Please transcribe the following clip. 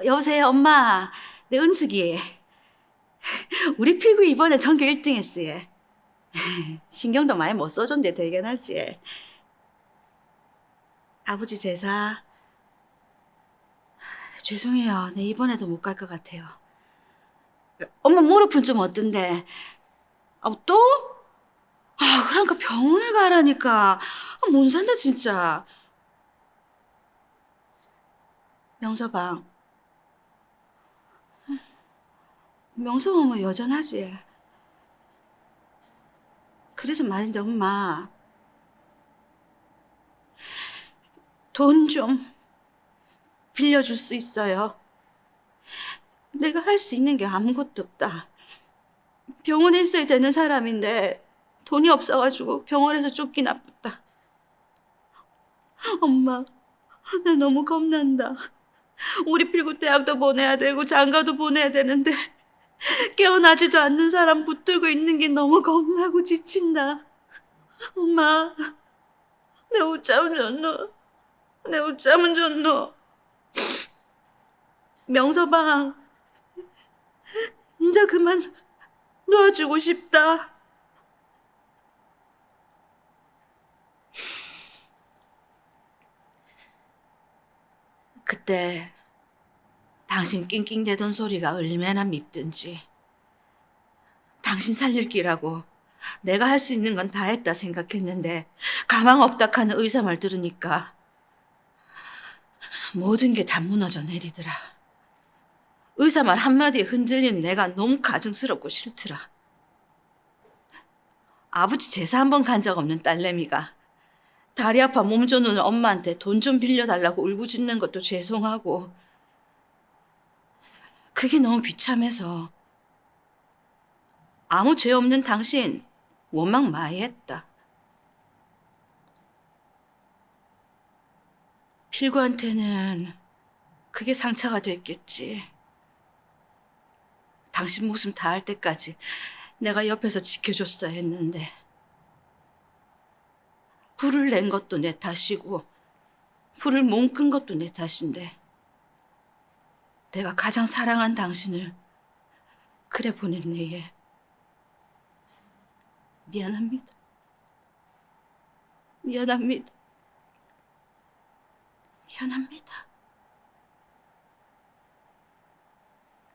여보세요, 엄마. 내 은숙이. 우리 필구 이번에 전교 1등 했어요. 신경도 많이 못 써준데 대견하지. 아버지 제사. 죄송해요. 내 이번에도 못 갈 것 같아요. 엄마 무릎은 좀 어떤데? 또? 그러니까 병원을 가라니까. 못 산다, 진짜. 명서방. 명서방 뭐 여전하지? 그래서 말인데, 엄마. 돈 좀 빌려줄 수 있어요? 내가 할 수 있는 게 아무것도 없다. 병원에 있어야 되는 사람인데 돈이 없어가지고 병원에서 쫓기나쁘다. 엄마, 나 너무 겁난다. 우리 필구 대학도 보내야 되고 장가도 보내야 되는데 깨어나지도 않는 사람 붙들고 있는 게 너무 겁나고 지친다. 엄마, 내 옷자면 좋노? 내 옷자면 좋노? 명서방, 인자 그만 놓아주고 싶다. 그때 당신 낑낑대던 소리가 얼마나 밉든지. 당신 살릴 기라고 내가 할 수 있는 건 다 했다 생각했는데 가망 없다 하는 의사 말 들으니까 모든 게 다 무너져 내리더라. 의사 말 한마디에 흔들리는 내가 너무 가증스럽고 싫더라. 아버지 제사 한 번 간 적 없는 딸내미가 다리 아파 몸 좋는 엄마한테 돈 좀 빌려달라고 울부짖는 것도 죄송하고 그게 너무 비참해서 아무 죄 없는 당신 원망 많이 했다. 필구한테는 그게 상처가 됐겠지. 당신 목숨 다할 때까지 내가 옆에서 지켜줬어야 했는데 불을 낸 것도 내 탓이고 불을 뭉끈 것도 내 탓인데 내가 가장 사랑한 당신을 그래 보냈네 얘. 미안합니다. 미안합니다. 미안합니다.